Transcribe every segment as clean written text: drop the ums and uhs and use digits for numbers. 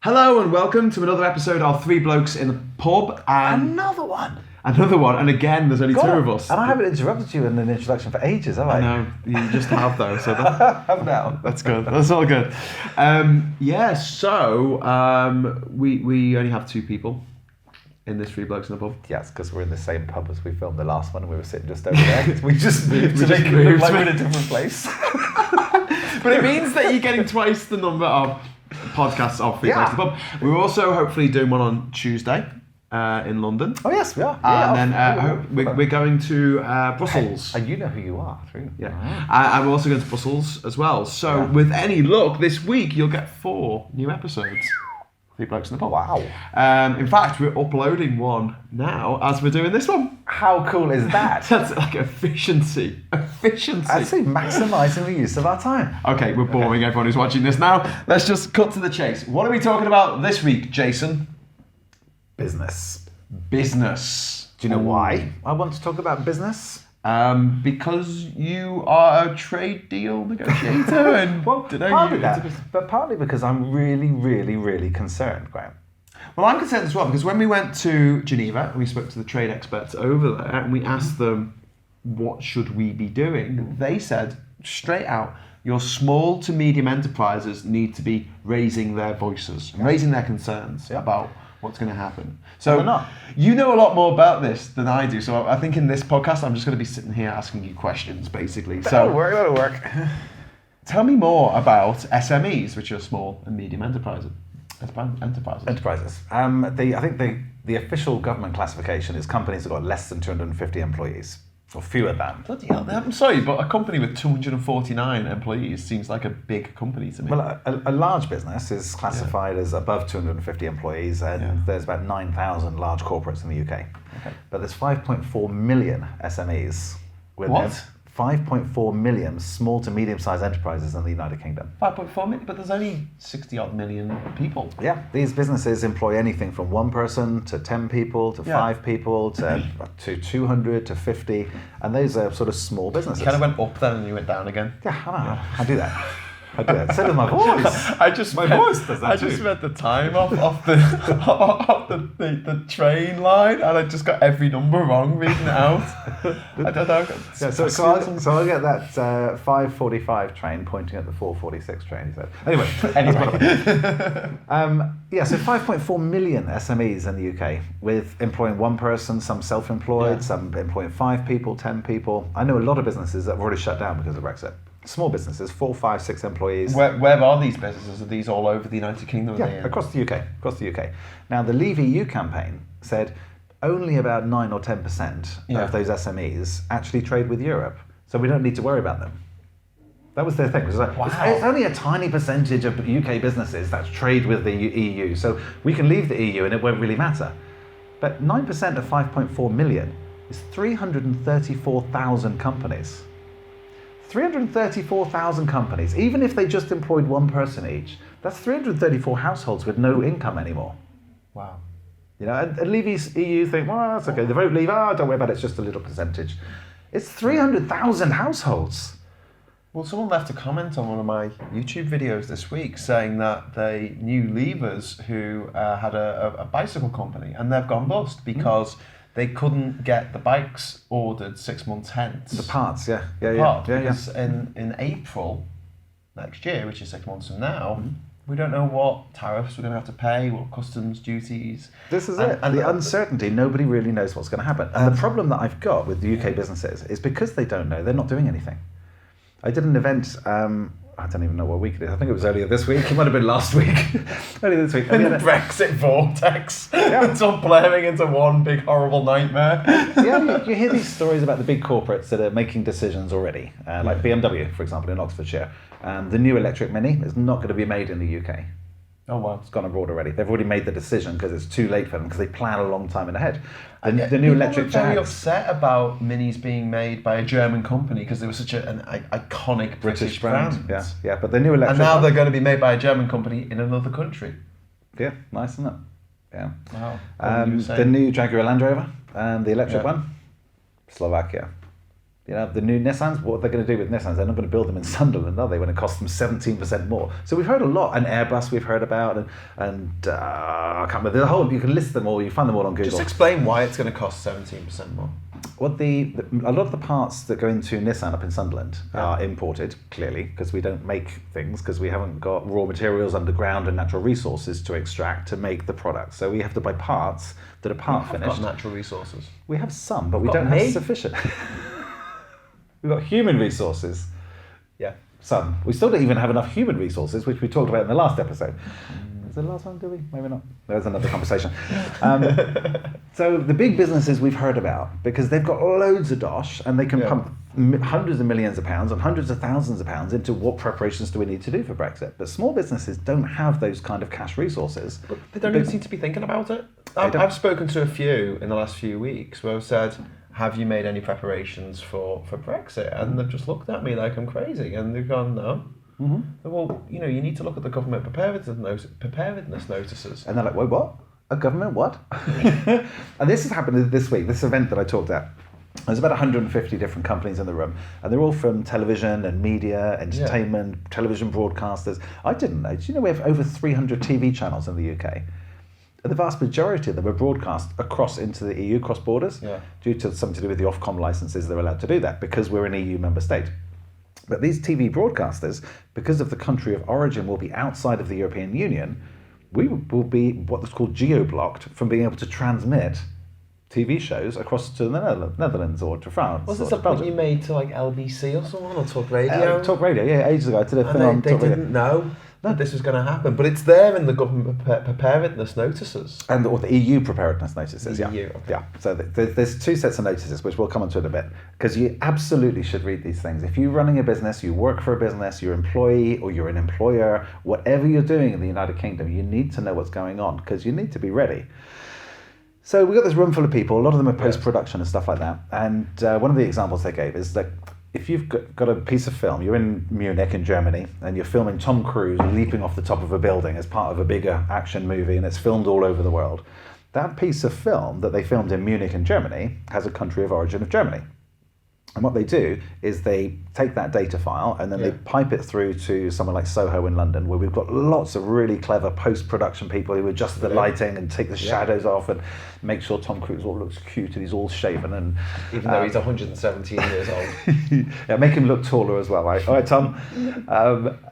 Hello and welcome to another episode of Three Blokes in the Pub. And Another one. and again, there's only two of us. And I haven't interrupted you in an introduction for ages, have I? I know, you just have though, so have now. that's good. That's all good. We only have two people in this Three Blokes in the Pub. Yes, because we're in the same pub as we filmed the last one and we were sitting just over there. We just moved to make it look like we're in a different place. But it means that you're getting twice the number of podcasts of Three Blokes in the Pub. We're also hopefully doing one on Tuesday in London. Oh yes, we are. And then we're going to Brussels. And you know who you are, true. Yeah. And we're also going to Brussels as well. So with any luck, this week you'll get 4 new episodes. Three Blokes in the Pub. Wow. In fact, we're uploading one now as we're doing this one. How cool is that? That's like efficiency. I'd say maximising the use of our time. Okay, we're boring everyone who's watching this now. Let's just cut to the chase. What are we talking about this week, Jason? Business. Business. Do you know why I want to talk about business? Because you are a trade deal negotiator and but partly because I'm really, really, really concerned, Graham. Well, I'm concerned as well because when we went to Geneva, we spoke to the trade experts over there and we asked them, what should we be doing? They said straight out, your small to medium enterprises need to be raising their voices, raising their concerns about what's going to happen. So you know a lot more about this than I do. So I think in this podcast, I'm just going to be sitting here asking you questions, basically. That'll work. Tell me more about SMEs, which are small and medium enterprises. Enterprises. I think the official government classification is companies that got less than 250 employees. Or fewer than. Bloody hell, I'm sorry, but a company with 249 employees seems like a big company to me. Well, a large business is classified as above 250 employees, and there's about 9,000 large corporates in the UK. Okay. But there's 5.4 million SMEs. What? 5.4 million small to medium-sized enterprises in the United Kingdom. 5.4 million? But there's only 60-odd million people. Yeah, these businesses employ anything from 1 person to 10 people to 5 people to 200 to 50, and those are sort of small businesses. You kind of went up then and you went down again. Yeah, I know. I do that. So does my voice. My voice does that too. I just read the time off the train line, and I just got every number wrong reading it out. I don't know. Yeah, so I'll get that 5:45 train pointing at the 4:46 train. He said. Anyway. So 5.4 million SMEs in the UK, with employing 1 person, some self-employed, some employing 5 people, 10 people. I know a lot of businesses that have already shut down because of Brexit. Small businesses, 4, 5, 6 employees. Where are these businesses? Are these all over the United Kingdom? Yeah, across the UK. Now, the Leave EU campaign said only about 9 or 10% of those SMEs actually trade with Europe, so we don't need to worry about them. That was their thing. It was like, it's only a tiny percentage of UK businesses that trade with the EU, so we can leave the EU and it won't really matter. But 9% of 5.4 million is 334,000 companies. 334,000 companies, even if they just employed 1 person each, that's 334 households with no income anymore. Wow. You know, and Leave EU think, well, that's okay. The vote leave, don't worry about it, it's just a little percentage. It's 300,000 households. Well, someone left a comment on one of my YouTube videos this week saying that they knew leavers who had a bicycle company and they've gone bust because they couldn't get the bikes ordered 6 months hence. The parts, Because in April next year, which is 6 months from now, we don't know what tariffs we're going to have to pay, what customs duties. This is it. And the uncertainty, nobody really knows what's going to happen. And the problem that I've got with the UK businesses is because they don't know, they're not doing anything. I did an event, I don't even know what week it is. I think it was earlier this week. It might have been last week. Earlier this week. In the Brexit vortex. It's all blaring into one big horrible nightmare. You hear these stories about the big corporates that are making decisions already, like BMW, for example, in Oxfordshire. The new electric Mini is not going to be made in the UK. Oh, wow. It's gone abroad already. They've already made the decision because it's too late for them because they plan a long time in ahead. The new electric Jags. Very upset about Minis being made by a German company because they were such an iconic British brand. Yeah, but the new electric. And now they're going to be made by a German company in another country. Yeah, nice, isn't it? Yeah. Wow. The new Jaguar Land Rover, the electric one, Slovakia. The new Nissans, what they're going to do with Nissans, they're not going to build them in Sunderland, are they, when it costs them 17% more? So we've heard a lot, and Airbus we've heard about, and I can't remember, the whole, you can list them all, you find them all on Google. Just explain why it's going to cost 17% more. Well, a lot of the parts that go into Nissan up in Sunderland are imported, clearly, because we don't make things, because we haven't got raw materials underground and natural resources to extract to make the product. So we have to buy parts that are part finished. We've got natural resources. We have some, but we don't have sufficient. We've got human resources. Yeah. Some. We still don't even have enough human resources, which we talked about in the last episode. Was it the last one, did we? Maybe not. There's another conversation. So the big businesses we've heard about, because they've got loads of dosh, and they can pump hundreds of millions of pounds and hundreds of thousands of pounds into what preparations do we need to do for Brexit. But small businesses don't have those kind of cash resources. But they don't even seem to be thinking about it. I've spoken to a few in the last few weeks where I've said, have you made any preparations for Brexit? And they've just looked at me like I'm crazy, and they've gone, no. Mm-hmm. Well, you need to look at the government preparedness notices. And they're like, wait, what? A government what? And this has happened this week, this event that I talked at. There's about 150 different companies in the room, and they're all from television and media, entertainment, television broadcasters. I didn't know. Do you know we have over 300 TV channels in the UK? The vast majority of them are broadcast across into the EU, cross borders, due to something to do with the Ofcom licenses. They're allowed to do that because we're an EU member state. But these TV broadcasters, because of the country of origin will be outside of the European Union, we will be what's called geo-blocked from being able to transmit TV shows across to the Netherlands or to France. Was this a point you made to like LBC or someone, or Talk Radio? Talk Radio, yeah, ages ago. I did a thing on Talk Radio. They didn't know that this was going to happen, but it's there in the government preparedness notices. Or the EU preparedness notices, EU, okay. Yeah. So there's two sets of notices, which we'll come on to in a bit, because you absolutely should read these things. If you're running a business, you work for a business, you're an employee or you're an employer, whatever you're doing in the United Kingdom, you need to know what's going on, because you need to be ready. So we've got this room full of people, a lot of them are post-production and stuff like that, and one of the examples they gave is that if you've got a piece of film, you're in Munich in Germany, and you're filming Tom Cruise leaping off the top of a building as part of a bigger action movie, and it's filmed all over the world, that piece of film that they filmed in Munich in Germany has a country of origin of Germany. And what they do is they take that data file and then they pipe it through to somewhere like Soho in London, where we've got lots of really clever post-production people who adjust the lighting and take the shadows off and make sure Tom Cruise all looks cute and he's all shaven. And even though he's 117 years old. Yeah, make him look taller as well, right? All right, Tom.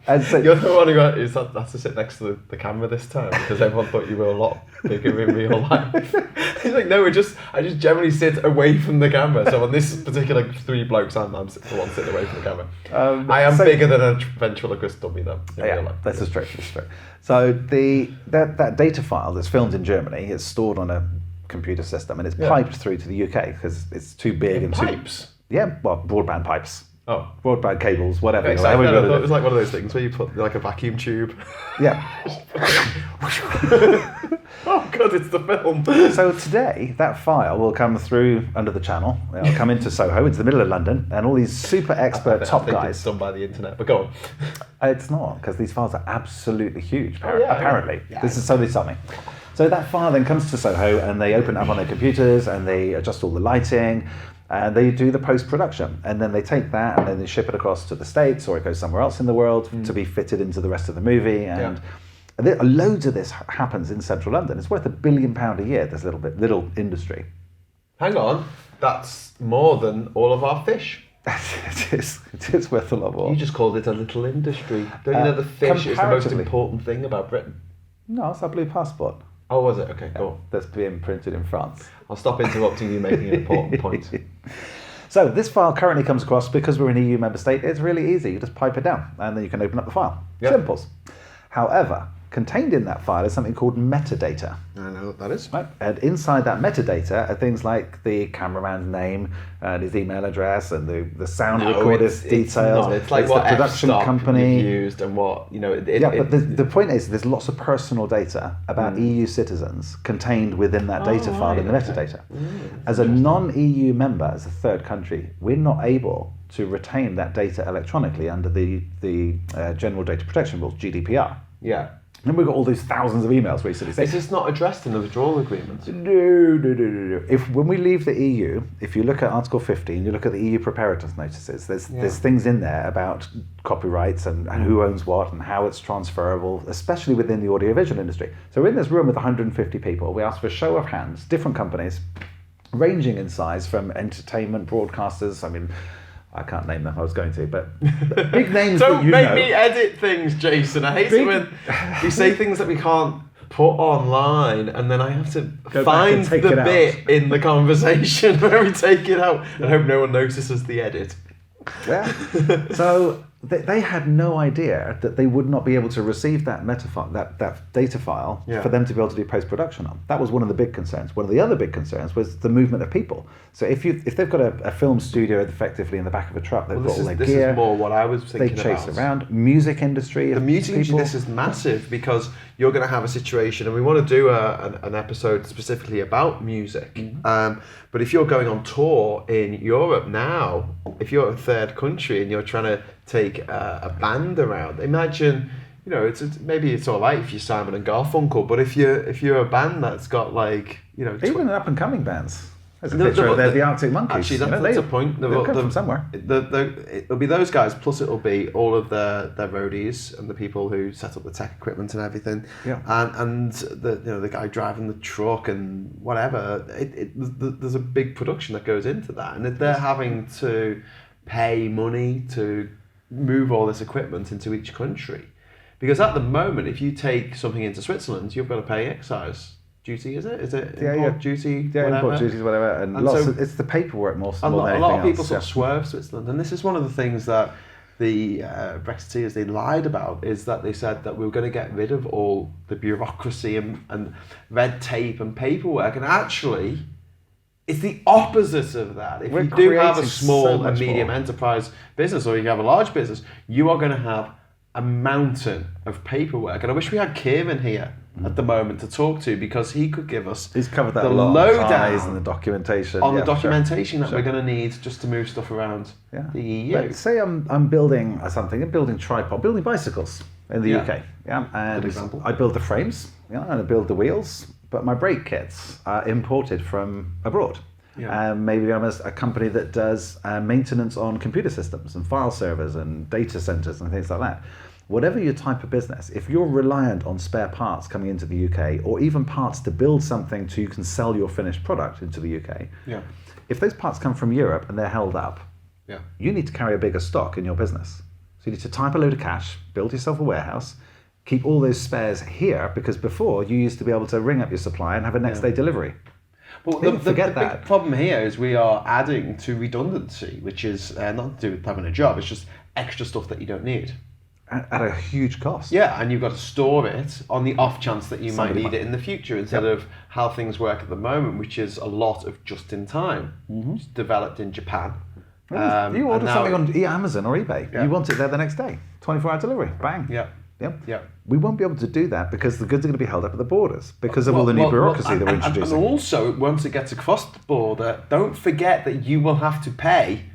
And so, you're the one who has to sit next to the camera this time, because everyone thought you were a lot bigger in real life. He's like, no, I just generally sit away from the camera. So on this particular three blokes, I'm the one sitting away from the camera. I am bigger than a ventriloquist dummy, though. This is true. So that data file that's filmed in Germany is stored on a computer system, and it's piped through to the UK because it's too big and pipes. Broadband pipes. Oh, broadband cables, whatever. Okay, I thought it was like one of those things where you put like a vacuum tube. Yeah. Oh god, it's the film. So today, that file will come through under the channel. It'll come into Soho, into the middle of London, and all these super expert top guys. It's done by the internet, but go on. It's not, because these files are absolutely huge. Apparently, this is so they tell me. So that file then comes to Soho, and they open it up on their computers, and they adjust all the lighting. And they do the post-production, and then they take that and then they ship it across to the States, or it goes somewhere else in the world to be fitted into the rest of the movie. And loads of this happens in central London. It's worth £1 billion a year, this little industry. Hang on, that's more than all of our fish. It is worth a lot more. You just called it a little industry. Don't you know the fish is the most important thing about Britain? No, it's our blue passport. Oh, was it? Okay, cool. That's being printed in France. I'll stop interrupting you making an important point. So this file currently comes across, because we're an EU member state, it's really easy. You just pipe it down and then you can open up the file. Simples. However, contained in that file is something called metadata. I know what that is. Right? And inside that metadata are things like the cameraman's name and his email address and the sound recorder's details. It's like what the production company you've used and what, but the point is there's lots of personal data about EU citizens contained within that data file in the metadata. As a non-EU member, as a third country, we're not able to retain that data electronically under the General Data Protection Rules, GDPR. Yeah. then we've got all these thousands of emails recently saying, Is this not addressed in the withdrawal agreement? No. If when we leave the EU, if you look at Article 15, you look at the EU preparedness notices, there's things in there about copyrights and who owns what and how it's transferable, especially within the audiovisual industry. So we're in this room with 150 people. We ask for a show of hands, different companies, ranging in size from entertainment broadcasters. I mean, I can't name them, I was going to, but big names that Don't you make know. me edit things, Jason. I hate it when we say things that we can't put online and then I have to Go back find and take the it out. bit in the conversation where we take it out and hope no one notices the edit. Yeah. So they had no idea that they would not be able to receive that that data file for them to be able to do post-production on. That was one of the big concerns. One of the other big concerns was the movement of people. So if they've got a film studio effectively in the back of a truck, they've got all their this gear. is more what I was thinking They chase about. around. Music industry. The music industry, people. this is massive because you're going to have a situation, and we want to do an episode specifically about music. But if you're going on tour in Europe now, if you're a third country and you're trying to take a band around, imagine, maybe it's all right if you're Simon and Garfunkel, but if you're a band that's got Even up and coming bands. There's a picture of the Arctic Monkeys. Actually, that's a point. They'll come from somewhere. It'll be those guys, plus it'll be all of their roadies and the people who set up the tech equipment and everything. Yeah. And the guy driving the truck and whatever. There's a big production that goes into that, and they're having to pay money to move all this equipment into each country, because at the moment, if you take something into Switzerland, you've got to pay excise duty. Is it import duty? Yeah, whatever? import duties, whatever, and it's the paperwork more A than anything lot of people else. sort of swerve Switzerland, and this is one of the things that the Brexiteers, they lied about, is that they said that we were going to get rid of all the bureaucracy and red tape and paperwork, and actually it's the opposite of that. If you do have a small and medium enterprise business, or you have a large business, you are going to have a mountain of paperwork. And I wish we had Kieran here at the moment to talk to, because he could give us He's covered that the a lot. lowdown And the documentation. on the documentation that we're going to need just to move stuff around the EU. But say I'm building something, I'm building tripod, building bicycles in the UK. Yeah, and Good example. I build the frames, and I build the wheels, but my brake kits are imported from abroad. Yeah. Maybe I'm a company that does maintenance on computer systems and file servers and data centers and things like that. Whatever your type of business, if you're reliant on spare parts coming into the UK, or even parts to build something so you can sell your finished product into the UK, if those parts come from Europe and they're held up, you need to carry a bigger stock in your business. So you need to type a load of cash, build yourself a warehouse, keep all those spares here, because before you used to be able to ring up your supplier and have a next day delivery. Well, the big problem here is we are adding to redundancy, which is not to do with having a job, it's just extra stuff that you don't need. At a huge cost. Yeah, and you've got to store it on the off chance that you might need it in the future, instead of how things work at the moment, which is a lot of just in time. It's developed in Japan. You order something on Amazon or eBay, Yeah. you want it there the next day. 24-hour delivery, bang. Yeah. We won't be able to do that because the goods are going to be held up at the borders because of all the new bureaucracy that we're introducing. And also, once it gets across the border, don't forget that you will have to pay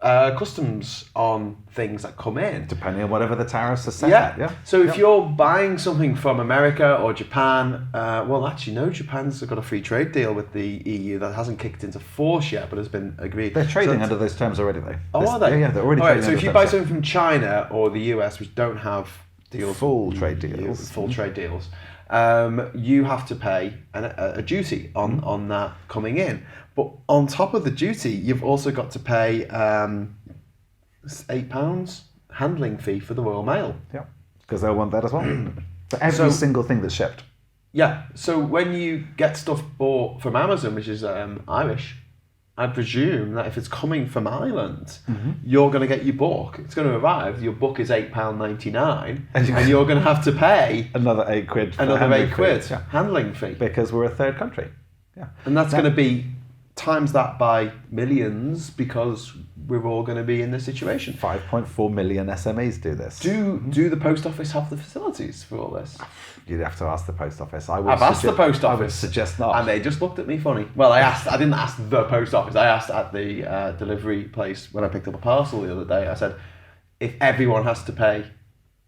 customs on things that come in. Depending on whatever the tariffs are set at. So if you're buying something from America or Japan, well, actually, no, Japan's got a free trade deal with the EU that hasn't kicked into force yet, but has been agreed. They're trading under those terms already, though. Oh, are they? Yeah, they're already trading so under if you those buy terms. something from China or the US, which don't have Full trade deals. trade deals, you have to pay a duty on that coming in. But on top of the duty, you've also got to pay £8 handling fee for the Royal Mail. Yeah, because they'll want that as well. For every single thing that's shipped. Yeah, so when you get stuff bought from Amazon, which is Irish, I presume that if it's coming from Ireland, you're going to get your book. It's going to arrive. Your book is £8.99, and you're going to have to pay another £8. Handling fee, because we're a third country. Yeah, and that's going to be times that by millions, because we're all going to be in this situation. 5.4 million SMEs do this. Do the post office have the facilities for all this? You'd have to ask the post office. I've asked the post office. I would suggest not. And they just looked at me funny. Well, I didn't ask the post office. I asked at the delivery place when I picked up a parcel the other day. I said, if everyone has to pay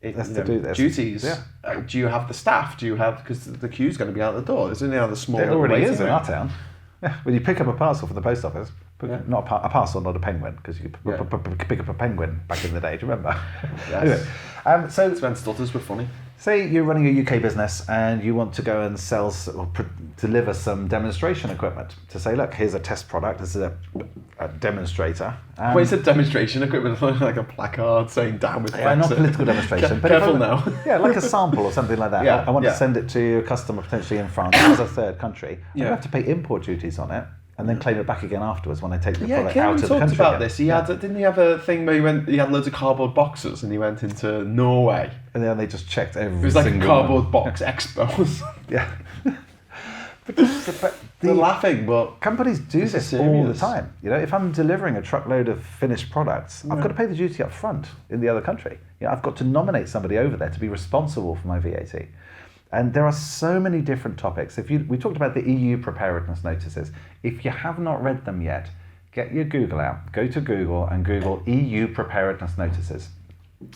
Has to do this. duties. Yeah. Do you have the staff? Do you have, because the queue's going to be out the door. There's only other small. It already waiting is in room. our town. Yeah. When you pick up a parcel from the post office, not a parcel, not a penguin, because you could pick up a penguin back in the day. Do you remember? Yes. Anyway, so Sven Stutters were funny. say you're running a UK business and you want to go and sell or deliver some demonstration equipment to say, look, here's a test product. This is a demonstrator. What is a demonstration equipment? Like a placard saying "Down with Brexit." Not political demonstration, but Careful now. Yeah, like a sample or something like that. Yeah, I want yeah. to send it to a customer potentially in France as a third country. I Yeah. have to pay import duties on it and then claim it back again afterwards when I take the Yeah, product Kieran out of the talked country. about again. this. Didn't he have a thing where he had loads of cardboard boxes and he went into Norway? And then they just checked every It was like a single cardboard one. box expo. Yeah. They're laughing, but Companies do This is this all the serious. time. You know, if I'm delivering a truckload of finished products, I've got to pay the duty up front in the other country. You know, I've got to nominate somebody over there to be responsible for my VAT. And there are so many different topics. We talked about the EU preparedness notices. If you have not read them yet, get your Google out, go to Google and Google EU preparedness notices.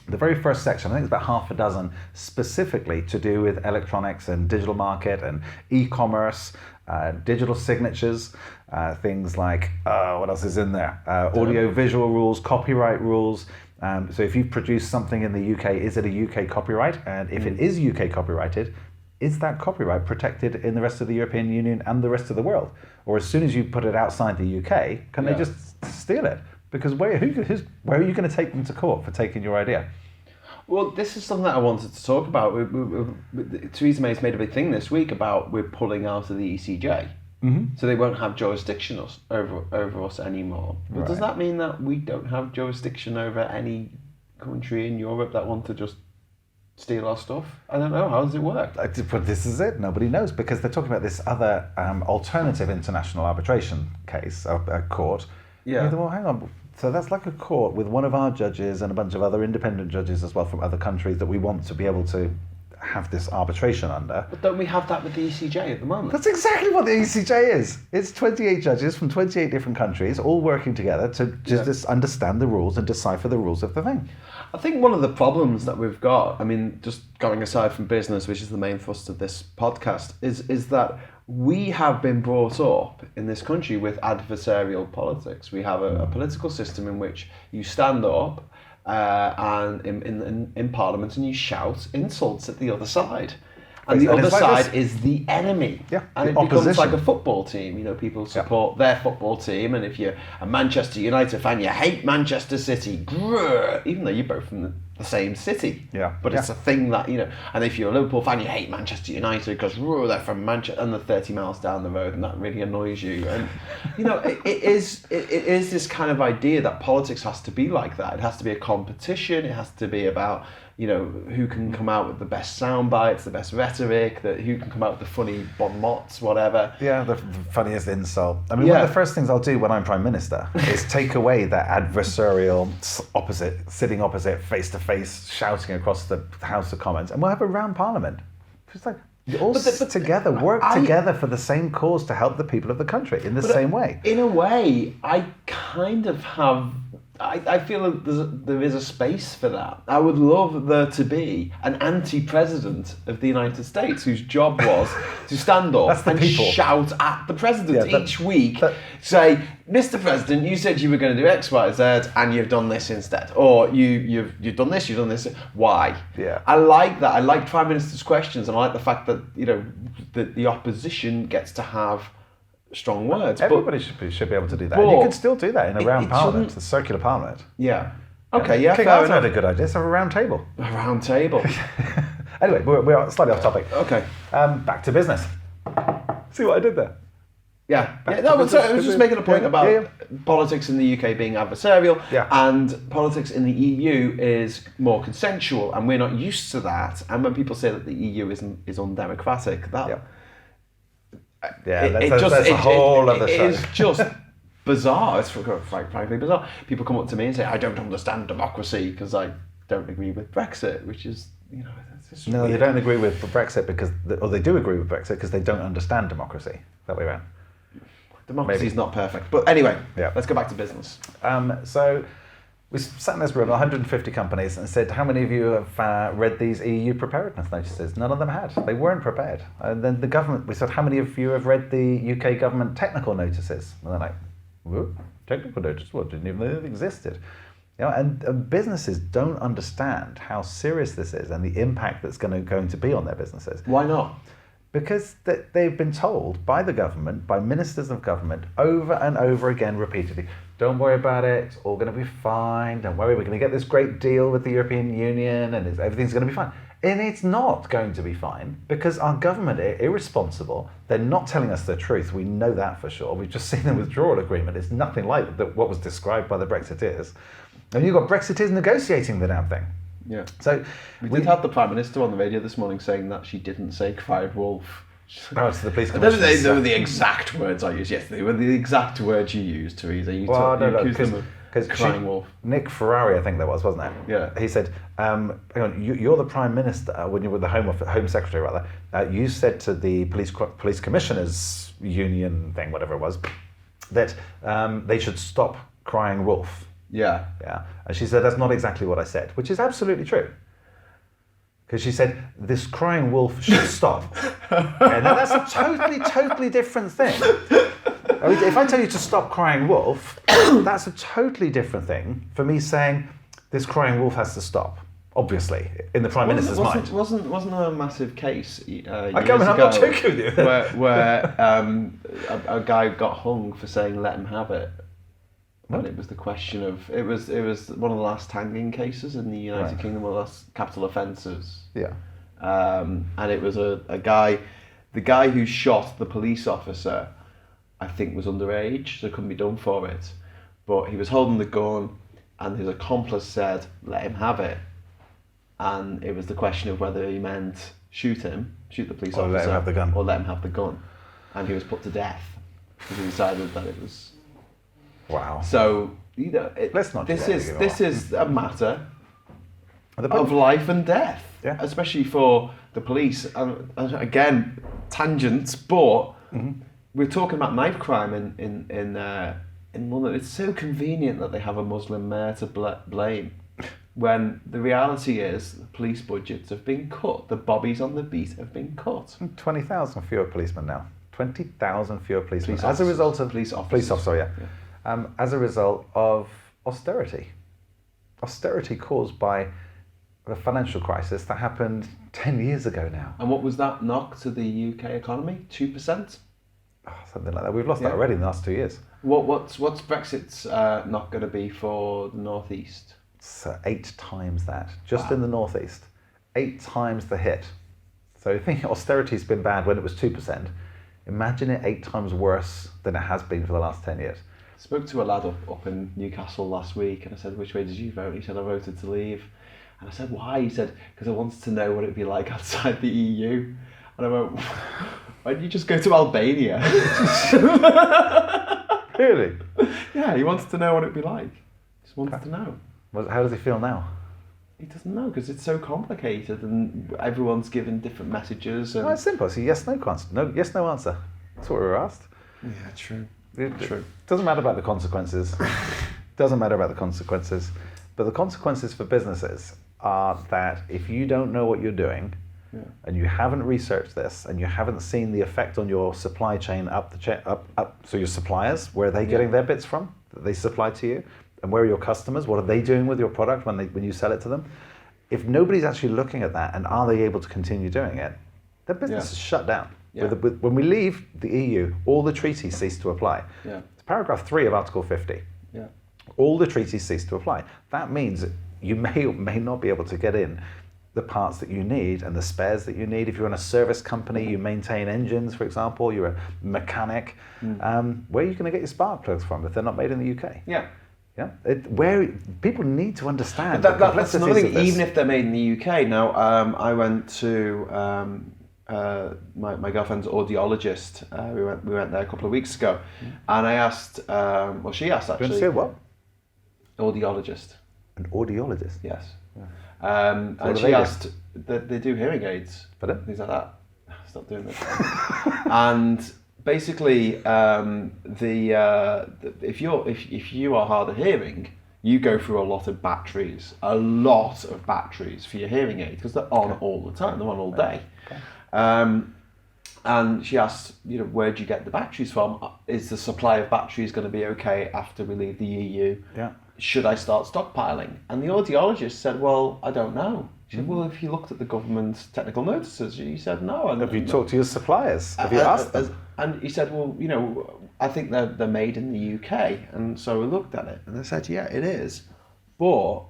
The very first section, I think it's about half a dozen, specifically to do with electronics and digital market and e-commerce, digital signatures, things like, what else is in there? Audio-visual rules, copyright rules. So if you produce something in the UK, is it a UK copyright? And if it is UK copyrighted, is that copyright protected in the rest of the European Union and the rest of the world? Or as soon as you put it outside the UK, can they just steal it? Because where are you going to take them to court for taking your idea? well, this is something that I wanted to talk about. Theresa May's made a big thing this week about we're pulling out of the ECJ. Mm-hmm. So they won't have jurisdiction over us anymore. But does Right. that mean that we don't have jurisdiction over any country in Europe that want to just steal our stuff? I don't know. How does it work? But this is it. Nobody knows because they're talking about this other alternative international arbitration case, a court. Yeah. You think, well, hang on. So that's like a court with one of our judges and a bunch of other independent judges as well from other countries that we want to be able to have this arbitration under. But don't we have that with the ECJ at the moment? That's exactly what the ECJ is. It's 28 judges from 28 different countries all working together to just understand the rules and decipher the rules of the thing. I think one of the problems that we've got, I mean, just going aside from business, which is the main thrust of this podcast, is that we have been brought up in this country with adversarial politics. We have a political system in which you stand up and in Parliament and you shout insults at the other side. And the And other it's like side this. is the enemy. Yeah, And the it becomes opposition. like a football team. You know, people support their football team, and if you're a Manchester United fan, you hate Manchester City. Grrr, even though you're both from the same city. Yeah. But it's a thing that, you know, and if you're a Liverpool fan, you hate Manchester United because they're from Manchester and they're 30 miles down the road, and that really annoys you. And, you know, it is this kind of idea that politics has to be like that. It has to be a competition. It has to be about, you know, who can come out with the best sound bites, the best rhetoric, who can come out with the funny bon mots, whatever. Yeah, the funniest insult. I mean, one of the first things I'll do when I'm Prime Minister is take away that adversarial sitting opposite, face to face, shouting across the House of Commons, and we'll have a round Parliament. It's like, you all sit together, work together for the same cause to help the people of the country in the same way. In a way, I kind of have... I feel that there is a space for that. I would love there to be an anti-president of the United States whose job was to stand up and shout at the president each week, say, Mr. President, you said you were going to do X, Y, Z, and you've done this instead. Or you've done this, you've done this. Why? Yeah. I like that. I like Prime Minister's questions, and I like the fact that, you know, the opposition gets to have strong words. Everybody should be able to do that. And you can still do that in a round parliament, a circular parliament. Yeah. Okay, yeah, King fair Arthur enough. had a good idea. Let's have a round table. A round table. Anyway, we're slightly off topic. Okay. Back to business. See what I did there? Yeah. No, but I was just making a point about politics in the UK being adversarial, and politics in the EU is more consensual, and we're not used to that. And when people say that the EU is undemocratic, that that's a whole other show. It is just bizarre. It's frankly bizarre. People come up to me and say, "I don't understand democracy because I don't agree with Brexit," which is, you know, it's just no, weird. they don't agree with Brexit or they do agree with Brexit because they don't understand democracy. That way around. Democracy is not perfect, but anyway, let's go back to business. So We sat in this room, 150 companies, and said, how many of you have read these EU preparedness notices? None of them had. They weren't prepared. And then the government, we said, how many of you have read the UK government technical notices? And they're like, whoa, technical notice? What? Didn't even know it existed. You know, and businesses don't understand how serious this is and the impact that's going to be on their businesses. Why not? Because they've been told by the government, by ministers of government, over and over again repeatedly, don't worry about it, it's all going to be fine, don't worry, we're going to get this great deal with the European Union and everything's going to be fine. And it's not going to be fine because our government are irresponsible. They're not telling us the truth. We know that for sure. We've just seen the withdrawal agreement. It's nothing like what was described by the Brexiteers. And you've got Brexiteers negotiating the damn thing. Yeah. So we did have the Prime Minister on the radio this morning saying that she didn't say cried wolf. Oh, it's the police I don't commissioner. think they were the exact words I used. Yes, they were the exact words you used, Teresa. You accused them of crying wolf. Nick Ferrari, I think that was, wasn't it? Yeah. He said, hang on, you're the Prime Minister, when you were the Home Secretary rather, you said to the police commissioners union thing, whatever it was, that they should stop crying wolf. Yeah. Yeah. And she said, that's not exactly what I said, which is absolutely true. Because she said, this crying wolf should stop. And that's a totally different thing. I mean, if I tell you to stop crying wolf, that's a totally different thing for me saying, this crying wolf has to stop. Obviously, in the Prime Minister's mind. Wasn't there a massive case years I'm not joking with you. where a guy got hung for saying let him have it. And it was the question of it was one of the last hanging cases in the United Kingdom, one of the last capital offences. Yeah. And it was a guy, the guy who shot the police officer, I think was underage, so couldn't be done for it. But he was holding the gun, and his accomplice said, "Let him have it." And it was the question of whether he meant shoot the police officer, let him have the gun, or let him have the gun. And he was put to death because he decided that it was. Wow. So let's not. This is a matter of life and death, especially for the police. And again, tangents, but we're talking about knife crime in London. It's so convenient that they have a Muslim mayor to blame, when the reality is the police budgets have been cut. The bobbies on the beat have been cut. 20,000 fewer policemen now. 20,000 fewer policemen Police as a result of police officers. Police officer, yeah. As a result of austerity. Austerity caused by the financial crisis that happened 10 years ago now. And what was that knock to the UK economy? 2%? Oh, something like that. We've lost that already in the last 2 years. What's Brexit's knock going to be for the North East? It's 8 times that, just in the North East. 8 times the hit. So I think austerity's been bad when it was 2%. Imagine it 8 times worse than it has been for the last 10 years. I spoke to a lad up in Newcastle last week, and I said, which way did you vote? He said, I voted to leave. And I said, why? He said, because I wanted to know what it'd be like outside the EU. And I went, why don't you just go to Albania? Really? Yeah, he wanted to know what it'd be like. Just wanted to know. How does he feel now? He doesn't know, because it's so complicated and everyone's given different messages. And... No, it's simple. It's a yes, no answer. No, yes, no answer. That's what we were asked. Yeah, true. True. Doesn't matter about the consequences. Doesn't matter about the consequences. But the consequences for businesses are that if you don't know what you're doing, and you haven't researched this, and you haven't seen the effect on your supply chain up, so your suppliers, where are they getting their bits from that they supply to you? And where are your customers? What are they doing with your product when you sell it to them? If nobody's actually looking at that, and are they able to continue doing it, their business is shut down. Yeah. When we leave the EU, all the treaties cease to apply. Yeah. It's paragraph 3 of Article 50. Yeah. All the treaties cease to apply. That means that you may or may not be able to get in the parts that you need and the spares that you need. If you're in a service company, you maintain engines, for example, you're a mechanic, where are you going to get your spark plugs from if they're not made in the UK? Yeah. Yeah, where people need to understand that's another thing, even if they're made in the UK. Now, I went to my girlfriend's audiologist. We went there a couple of weeks ago, and I asked, she asked actually. You want to say what? Audiologist. An audiologist? Yes. Yeah. And she asked, they do hearing aids, things like that. Stop doing this. And basically, if you are hard of hearing, you go through a lot of batteries for your hearing aid because they're on all the time. They're on all day. Okay. And she asked, where do you get the batteries from? Is the supply of batteries going to be okay after we leave the EU? Yeah. Should I start stockpiling? And the audiologist said, well, I don't know. She said, well, if you looked at the government's technical notices, he said no. And Have you talked to your suppliers? Have you asked them? And he said, well, I think they're made in the UK. And so we looked at it and I said, yeah, it is. But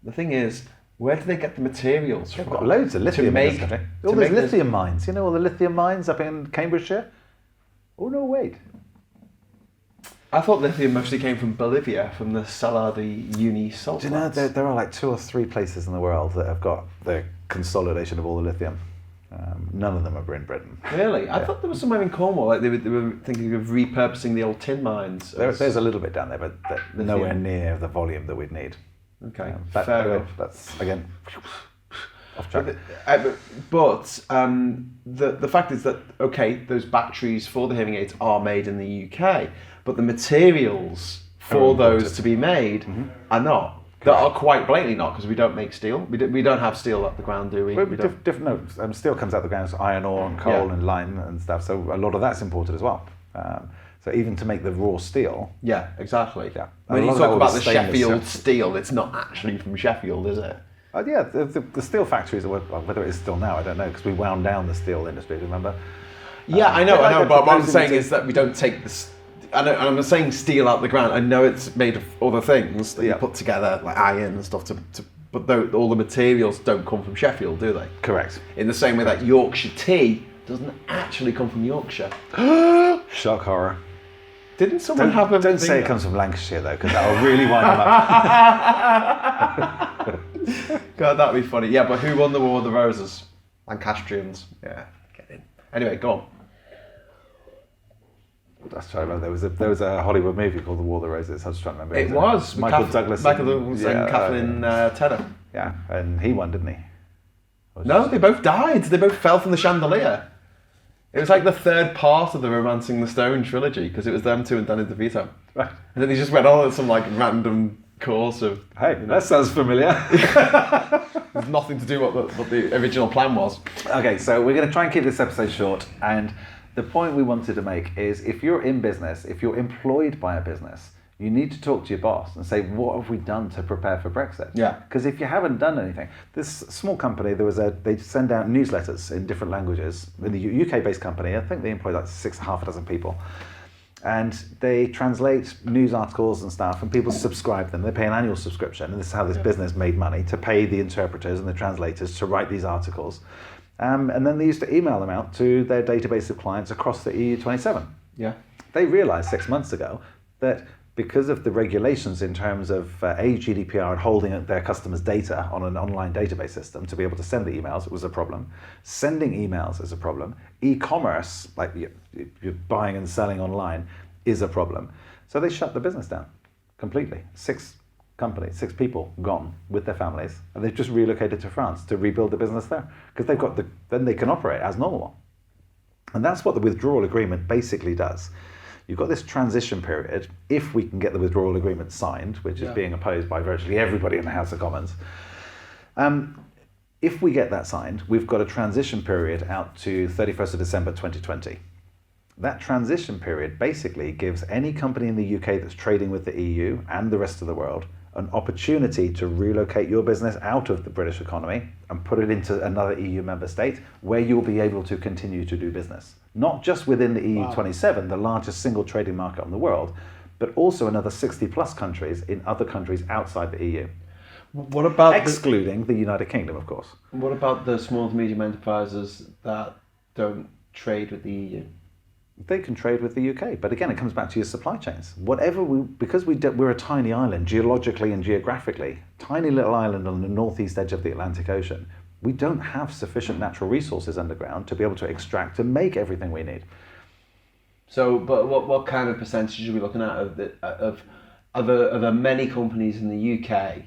the thing is, where do they get the materials from? They've got loads of lithium in this country. All these lithium mines. You know all the lithium mines up in Cambridgeshire? Oh, no, wait. I thought lithium mostly came from Bolivia, from the Salar de Uyuni salt. Do you know, there are like 2 or 3 places in the world that have got the consolidation of all the lithium. None of them are in Britain. Really? I thought there was somewhere in Cornwall, like they were thinking of repurposing the old tin mines. There's a little bit down there, but nowhere near the volume that we'd need. Okay, fair enough. That's, again, off track. But the fact is that, okay, those batteries for the hearing aids are made in the UK, but the materials for those to be made are not. That are quite blatantly not, because we don't make steel. We don't have steel at the ground, do we? Steel comes out the ground, so iron ore and coal and lime and stuff, so a lot of that's imported as well. So even to make the raw steel... Yeah, exactly. Yeah. When you talk about the Sheffield steel, it's not actually from Sheffield, is it? Yeah, the steel factories, whether it is still now, I don't know, because we wound down the steel industry, remember? Yeah, I know, but what I'm saying is that we don't take this... I'm saying steel out the ground. I know it's made of other things that you put together, like iron and stuff, but all the materials don't come from Sheffield, do they? Correct. In the same way that Yorkshire tea doesn't actually come from Yorkshire. Shock horror. Didn't someone have a... Don't say it comes from Lancashire, though, because that'll really wind them up. God, that'd be funny. Yeah, but who won the War of the Roses? Lancastrians. Yeah, get in. Anyway, go on. That's trying to remember. There was a Hollywood movie called The War of the Roses. I was trying to remember. It was. Michael Douglas. Michael Douglas and Kathleen Tedder. Yeah, and he won, didn't he? No, they both died. They both fell from the chandelier. It was like the third part of the Romancing the Stone trilogy, because it was them two and Danny DeVito. Right. And then he just went on at some like random course of... Hey, that sounds familiar. There's nothing to do with what the original plan was. Okay, so we're going to try and keep this episode short, and the point we wanted to make is if you're in business, if you're employed by a business, you need to talk to your boss and say, what have we done to prepare for Brexit? Yeah. Because if you haven't done anything, this small company, they send out newsletters in different languages. In the UK-based company, I think they employ like half a dozen people. And they translate news articles and stuff, and people subscribe them. They pay an annual subscription, and this is how this business made money, to pay the interpreters and the translators to write these articles. And then they used to email them out to their database of clients across the EU27. Yeah. They realised 6 months ago that because of the regulations in terms of GDPR and holding their customers' data on an online database system to be able to send the emails, it was a problem. Sending emails is a problem. E-commerce, like you're buying and selling online, is a problem. So they shut the business down completely. 6 people gone with their families, and they've just relocated to France to rebuild the business there because then they can operate as normal. And that's what the withdrawal agreement basically does. You've got this transition period, if we can get the withdrawal agreement signed, which is being opposed by virtually everybody in the House of Commons. If we get that signed, we've got a transition period out to 31st of December 2020. That transition period basically gives any company in the UK that's trading with the EU and the rest of the world an opportunity to relocate your business out of the British economy and put it into another EU member state where you'll be able to continue to do business. Not just within the EU27, the largest single trading market in the world, but also another 60 plus countries in other countries outside the EU. What about excluding the United Kingdom, of course. What about the small to medium enterprises that don't trade with the EU? They can trade with the UK, but again, it comes back to your supply chains. Because we're a tiny island, geologically and geographically, tiny little island on the northeast edge of the Atlantic Ocean, we don't have sufficient natural resources underground to be able to extract and make everything we need. So, but what kind of percentage are we looking at of the many companies in the UK?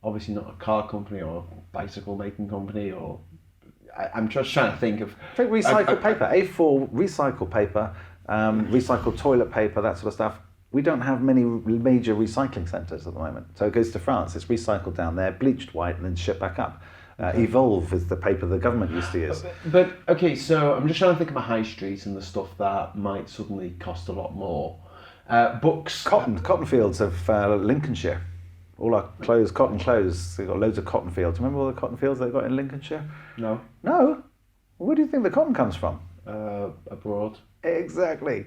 Obviously not a car company or a bicycle making company, or I'm just trying to think of... Take recycled paper, A4 recycled paper, recycled toilet paper, that sort of stuff. we don't have many major recycling centres at the moment. So it goes to France, it's recycled down there, bleached white, and then shipped back up. Evolve is the paper the government used to use. But okay, so I'm just trying to think of my high street and the stuff that might suddenly cost a lot more. Books. Cotton fields of Lincolnshire. All our cotton clothes. They've got loads of cotton fields. Remember all the cotton fields they've got in Lincolnshire? No. No? Where do you think the cotton comes from? Abroad. Exactly.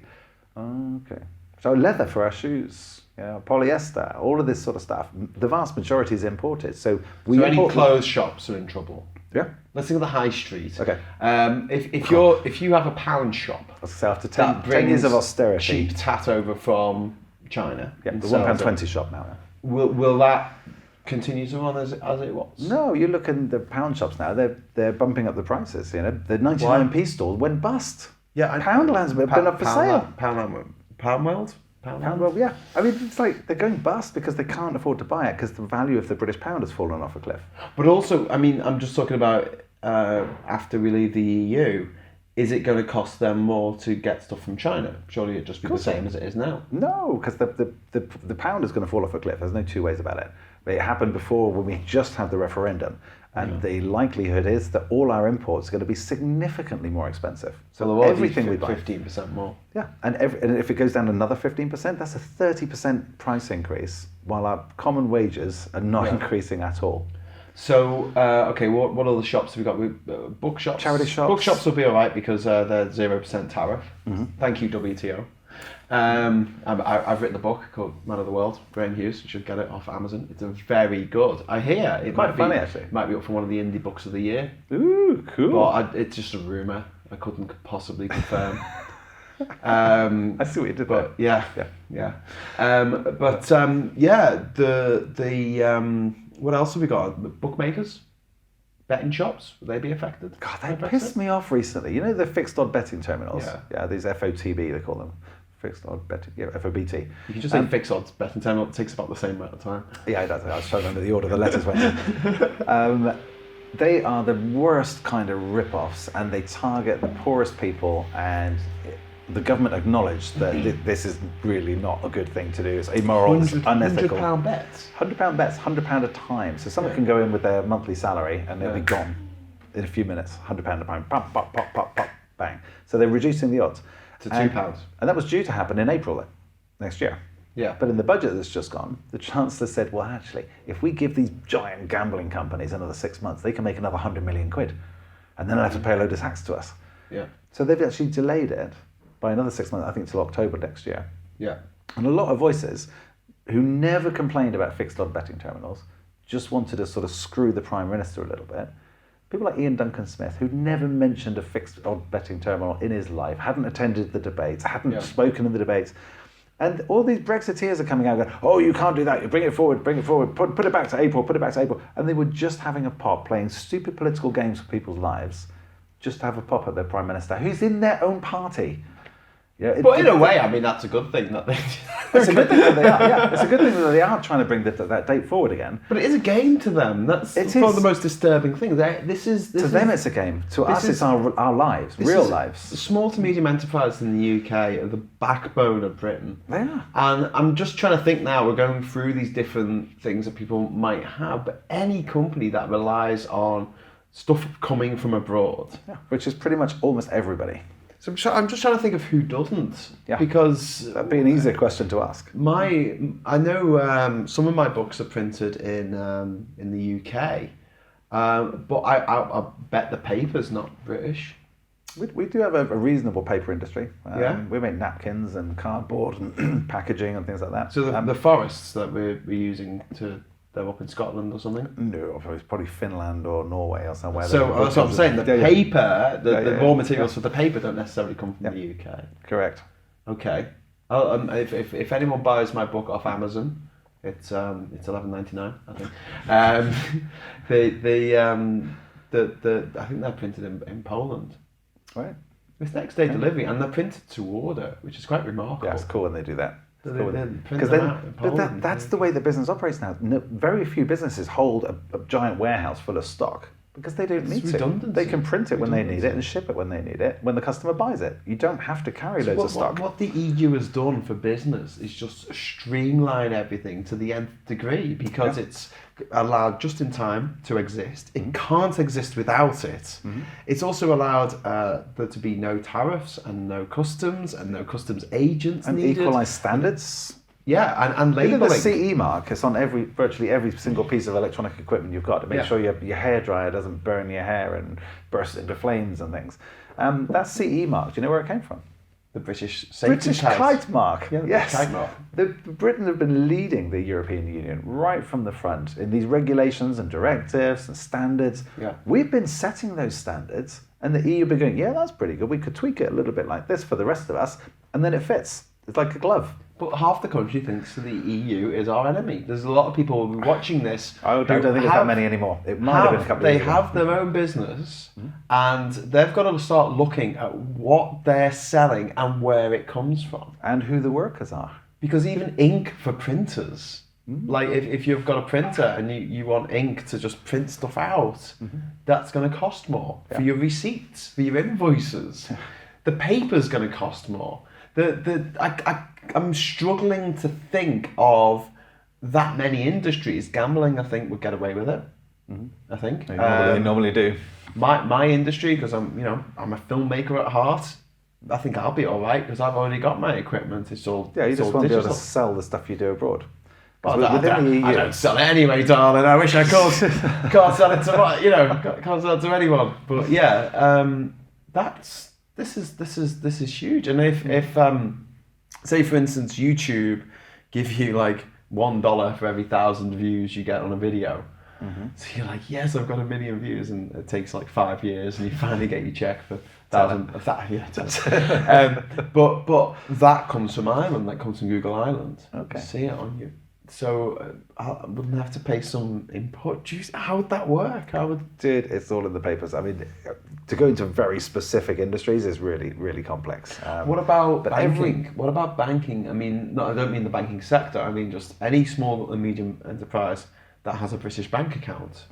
Okay. So leather for our shoes, polyester, all of this sort of stuff. The vast majority is imported. So any clothes shops are in trouble. Yeah. Let's think of the high street. Okay. If you have a pound shop, so after 10 years of austerity, cheap tat over from China. Yeah, the £1.20 shop now. Will that continue to run as it was? No, you look in the pound shops now. They're bumping up the prices. The 99p stall went bust. Yeah, Poundland's been up for sale. Poundworld? Poundworld, yeah. I mean, it's like they're going bust because they can't afford to buy it because the value of the British pound has fallen off a cliff. But also, I mean, I'm just talking about after we leave the EU, is it going to cost them more to get stuff from China? Surely it'd just be the same as it is now. No, because the pound is going to fall off a cliff. There's no two ways about it. It happened before when we just had the referendum. And the likelihood is that all our imports are going to be significantly more expensive. So everything we buy, 15% more. Yeah, and if it goes down another 15%, that's a 30% price increase, while our common wages are not increasing at all. So, okay, what other shops have we got? Bookshops? Charity shops. Bookshops will be all right because they're 0% tariff. Mm-hmm. Thank you, WTO. I've written a book called Man of the World, Graham Hughes. You should get it off Amazon. It's a very good. I hear it quite funny actually. It might be up for one of the indie books of the year. Ooh, cool. But it's just a rumor. I couldn't possibly confirm. I see what you did but there. Yeah. What else have we got? Bookmakers, betting shops. Will they be affected? God, they pissed me off recently. You know the fixed odd betting terminals. Yeah. These FOTB they call them. Fixed odd betting, FOBT. You can just say fixed odds betting terminal. It takes about the same amount of time. Yeah, I was trying to remember the order the letters went in. They are the worst kind of rip-offs, and they target the poorest people. And the government acknowledged that this is really not a good thing to do. It's immoral, it's unethical. £100 bets. £100 bets, £100 a time. So someone can go in with their monthly salary and they'll be gone in a few minutes. £100 a time, pop, pop, pop, pop, pop, bang. So they're reducing the odds. To £2. And that was due to happen in April next year. Yeah. But in the budget that's just gone, the Chancellor said, well, actually, if we give these giant gambling companies another 6 months, they can make another 100 million quid. And then they'll have to pay a load of tax to us. Yeah. So they've actually delayed it by another 6 months, I think till October next year. Yeah. And a lot of voices who never complained about fixed odd betting terminals just wanted to sort of screw the Prime Minister a little bit. People like Ian Duncan Smith, who'd never mentioned a fixed odd betting terminal in his life, hadn't attended the debates, hadn't spoken in the debates. And all these Brexiteers are coming out and going, oh, you can't do that, you bring it forward, put it back to April, put it back to April. And they were just having a pop, playing stupid political games for people's lives, just to have a pop at their Prime Minister, who's in their own party. Yeah, but in a way, I mean, that's a good thing that they. It's a good thing that they are. Yeah, it's a good thing that they are trying to bring that date forward again. But it is a game to them. That's one of the most disturbing things. To them, it's a game. To us, it's our lives, real lives. Small to medium enterprises in the UK are the backbone of Britain. They are. And I'm just trying to think now. We're going through these different things that people might have, but any company that relies on stuff coming from abroad, which is pretty much almost everybody. So I'm just trying to think of who doesn't, because that'd be an easier question to ask. I know some of my books are printed in the UK, but I bet the paper's not British. We do have a reasonable paper industry. We make napkins and cardboard and packaging and things like that. So the forests that we're using they're up in Scotland or something? No, it's probably Finland or Norway or somewhere. So that's what I'm saying. The paper, the raw materials for the paper don't necessarily come from the UK. Correct. Okay. If anyone buys my book off Amazon, it's $11.99, I think. I think they're printed in Poland. Right. It's next day delivery, and they're printed to order, which is quite remarkable. Yeah, it's cool when they do that. Because that's the way the business operates now. Very few businesses hold a giant warehouse full of stock. Because they don't need to. redundancy. They can print it when they need it and ship it when they need it, when the customer buys it. You don't have to carry loads of stock. What the EU has done for business is just streamline everything to the nth degree, because it's allowed just in time to exist. It can't exist without it. It's also allowed there to be no tariffs and no customs and no customs agents And needed. equalised standards. Yeah, and Even labelling. the CE mark, it's on virtually every single piece of electronic equipment you've got to make sure your hairdryer doesn't burn your hair and burst into flames and things. That CE mark, do you know where it came from? The British safety British kite mark. Yeah, the yes. kite mark. Britain have been leading the European Union right from the front in these regulations and directives and standards. Yeah. We've been setting those standards, and the EU have been going, yeah, that's pretty good. We could tweak it a little bit like this for the rest of us, and then it fits. It's like a glove. But half the country thinks the EU is our enemy. There's a lot of people who are watching this. I don't think it's that many anymore. It might have been a couple of years They have their own business, and they've got to start looking at what they're selling and where it comes from. And who the workers are. Because even ink for printers, like if you've got a printer and you want ink to just print stuff out, that's going to cost more for your receipts, for your invoices. The paper's going to cost more. I'm struggling to think of that many industries. Gambling, I think, would get away with it. I think They normally do. My industry, because I'm a filmmaker at heart. I think I'll be all right because I've already got my equipment. It's all Yeah, you it's just all won't be digital. able to sell the stuff you do abroad. Well, I within the EU, don't sell it anyway, darling. I wish I could. Can't sell it to can't sell it to anyone. But yeah, this is huge. And if say for instance YouTube give you like $1 for every 1,000 views you get on a video, so you're like, yes, I've got 1 million views, and it takes like 5 years, and you finally get your check for 1,000. But that comes from Ireland. That comes from Google Ireland. Okay. You see it on you. So I wouldn't have to pay some input. How would that work? Dude, it's all in the papers. I mean, to go into very specific industries is really, really complex. What about but banking? What about banking? I mean, no, I don't mean the banking sector. I mean just any small and medium enterprise that has a British bank account.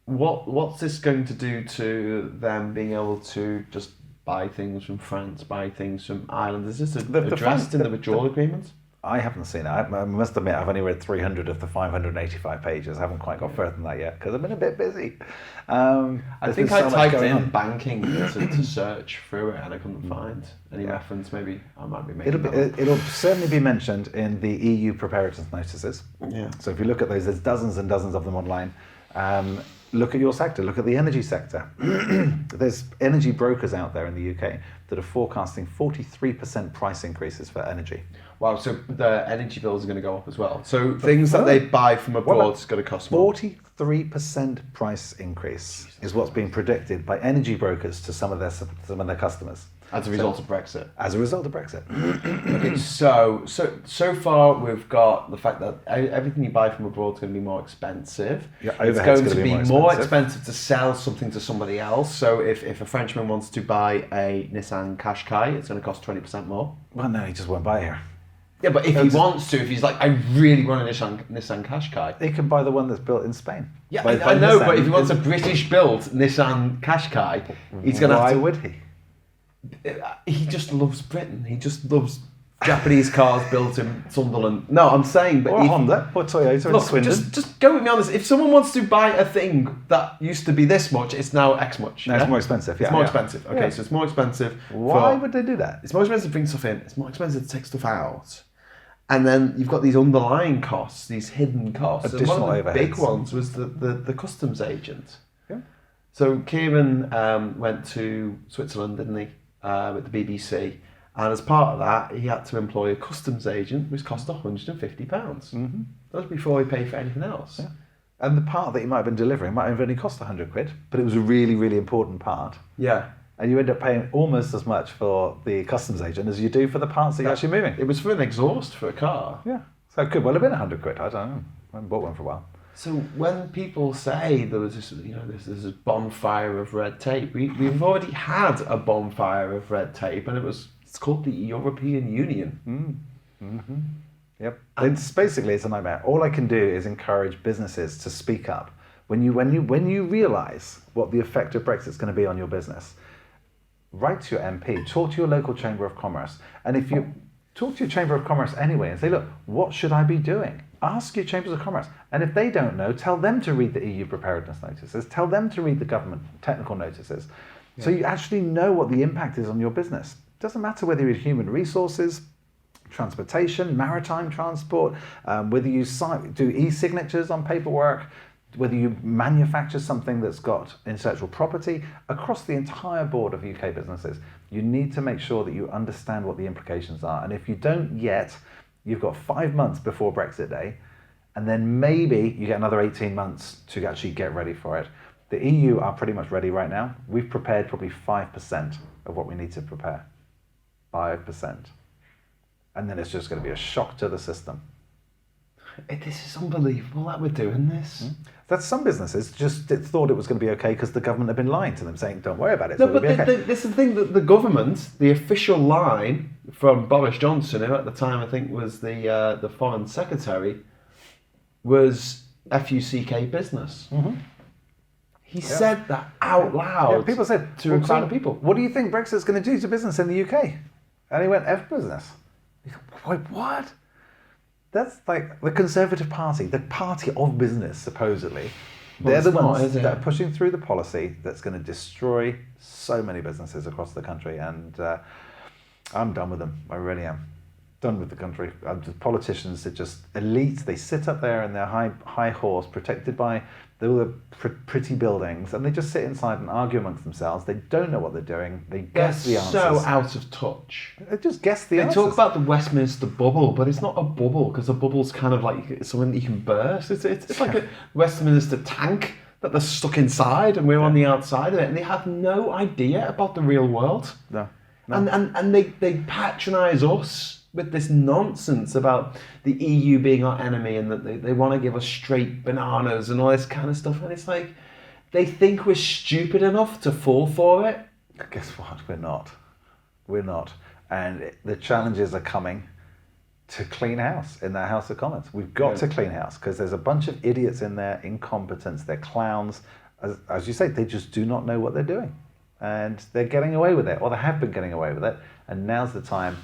What's this going to do to them being able to just buy things from France, buy things from Ireland? Is this addressed in the withdrawal agreement? I haven't seen it. I must admit, I've only read 300 of the 585 pages. I haven't quite got further than that yet because I've been a bit busy. I think I typed in banking to search through it and I couldn't find any reference. Maybe I might be making that up. It'll certainly be mentioned in the EU preparedness notices. Yeah. So if you look at those, there's dozens and dozens of them online. Look at your sector. Look at the energy sector. There's energy brokers out there in the UK that are forecasting 43% price increases for energy. Wow, so the energy bills are going to go up as well. So things that they buy from abroad is going to cost more. 43% price increase is what's being predicted by energy brokers to some of their customers. As a result of Brexit. As a result of Brexit. Okay, so far we've got the fact that everything you buy from abroad is going to be more expensive. Your It's overhead's going to gonna be more expensive to sell something to somebody else. So if a Frenchman wants to buy a Nissan Qashqai, it's going to cost 20% more. Well, no, he just won't buy here. Yeah, but if he wants to, if he's like, I really want a Nissan Qashqai. He can buy the one that's built in Spain. Yeah, By I know, Nissan. but if he wants a British-built Nissan Qashqai, he's going to have to... Why would he? He just loves Britain. He just loves Japanese cars built in Sunderland. No, I'm saying, but Or Honda, or Toyota in look, Swindon. just go with me on this. If someone wants to buy a thing that used to be this much, it's now X much. No, it's more expensive. It's more expensive. Okay, so it's more expensive. Why would they do that? It's more expensive to bring stuff in. It's more expensive to take stuff out. And then you've got these underlying costs, these hidden costs. Additional and one of the big overheads. ones was the customs agent. Yeah. So Kieran went to Switzerland, didn't he, with the BBC. And as part of that, he had to employ a customs agent, which cost £150. That was before he paid for anything else. Yeah. And the part that he might have been delivering might have only cost £100, but it was a really, really important part. Yeah. And you end up paying almost as much for the customs agent as you do for the parts that you're actually moving. It was for an exhaust for a car. Yeah. So it could well have been £100. I don't know. I haven't bought one for a while. So when people say there was this, this bonfire of red tape, we've already had a bonfire of red tape, and it's called the European Union. Yep. It's a nightmare. All I can do is encourage businesses to speak up when you realise what the effect of Brexit is going to be on your business, write to your MP, talk to your local Chamber of Commerce, and if you talk to your Chamber of Commerce anyway and say, look, what should I be doing? Ask your Chambers of Commerce. And if they don't know, tell them to read the EU preparedness notices, tell them to read the government technical notices. So you actually know what the impact is on your business. It doesn't matter whether you're human resources, transportation, maritime transport, whether you do e-signatures on paperwork, whether you manufacture something that's got intellectual property, across the entire board of UK businesses, you need to make sure that you understand what the implications are. And if you don't yet, you've got 5 months before Brexit Day, and then maybe you get another 18 months to actually get ready for it. The EU are pretty much ready right now. We've prepared probably 5% of what we need to prepare. 5%. And then it's just going to be a shock to the system. This is unbelievable that we're doing this. That's some businesses just thought it was going to be okay because the government had been lying to them, saying, don't worry about it. No, So but it'll be okay. this is the thing, that the government, the official line from Boris Johnson, who at the time I think was the Foreign Secretary, was FUCK business. Mm-hmm. He said that out loud. Yeah, people said, to a crowd of people. What do you think Brexit's going to do to business in the UK? And he went, F business. He thought, wait, what? That's like the Conservative Party, the party of business, supposedly. Well, They're the it's not, ones is it? that are pushing through the policy that's going to destroy so many businesses across the country. And I'm done with them. I really am. Done with the country. The politicians are just elites. They sit up there in their high horse, protected by all the pretty buildings, and they just sit inside and argue amongst themselves. They don't know what they're doing. They guess the answers. So out of touch. They just guess the They answers. talk about the Westminster bubble, but it's not a bubble, because a bubble's kind of like something that you can burst. It's like a Westminster tank that they're stuck inside, and we're on the outside of it, and they have no idea about the real world. No. And they patronise us with this nonsense about the EU being our enemy, and that they want to give us straight bananas and all this kind of stuff. And it's like, they think we're stupid enough to fall for it. Guess what? We're not. We're not. And the challenges are coming to clean house in that House of Commons. We've got to clean house, because there's a bunch of idiots in there, incompetents, they're clowns. As you say, they just do not know what they're doing. And they're getting away with it, or they have been getting away with it. And now's the time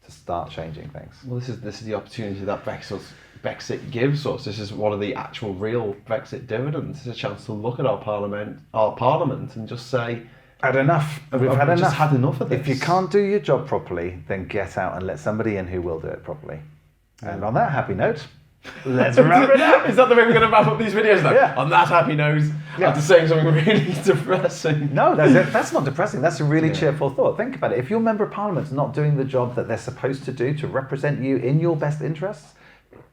to start changing things. Well, this is the opportunity that Brexit gives us. This is one of the actual real Brexit dividends. It's a chance to look at our parliament, and just say, Had enough. We've had enough. Just had enough of this. If you can't do your job properly, then get out and let somebody in who will do it properly. And on that happy note, let's wrap it up. Is that the way we're going to wrap up these videos now? Yeah. On that happy note, after saying something really depressing. No, that's not depressing. That's a really cheerful thought. Think about it. If your member of parliament's not doing the job that they're supposed to do to represent you in your best interests,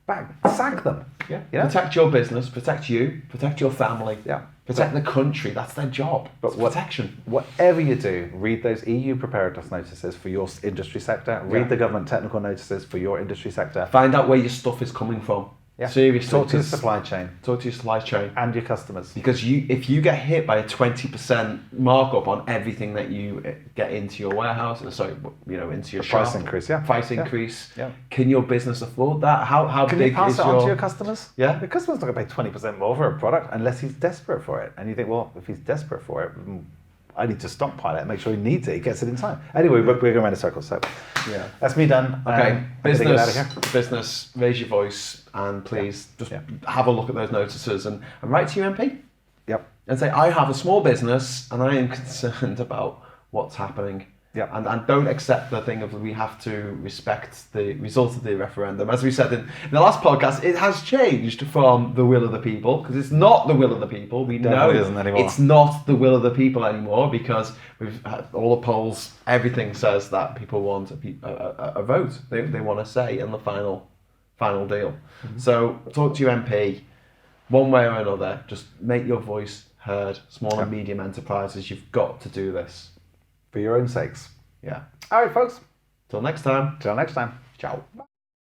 sack them. Yeah. You know? Protect your business, protect you, protect your family. Yeah. Protect the country. That's their job. But protection. Whatever you do, read those EU preparedness notices for your industry sector. Read the government technical notices for your industry sector. Find out where your stuff is coming from. Yeah. Seriously. Talk to your supply chain. Talk to your supply chain. And your customers. Because if you get hit by a 20% markup on everything that you get into your warehouse, into your shop, price increase, increase, yeah. Can your business afford that? How Can big you pass is it on to your customers? Yeah. The customer's not going to pay 20% more for a product unless he's desperate for it. And you think, well, if he's desperate for it, I need to stockpile it and make sure he needs it. He gets it in time. Anyway, we're going around in circles. So yeah, that's me done. Okay, Get out of here. business, raise your voice, and please just have a look at those notices and write to your MP. Yep. And say, I have a small business and I am concerned about what's happening. Yep. And don't accept the thing of we have to respect the result of the referendum. As we said in the last podcast, it has changed from the will of the people, because it's not the will of the people. We know it isn't anymore. It's not the will of the people anymore, because we've had all the polls, everything says that people want a vote. They want a say in the final deal. Mm-hmm. So talk to your MP, one way or another. Just make your voice heard. Small and medium enterprises, you've got to do this. For your own sakes. Yeah. All right, folks. Till next time. Till next time. Ciao.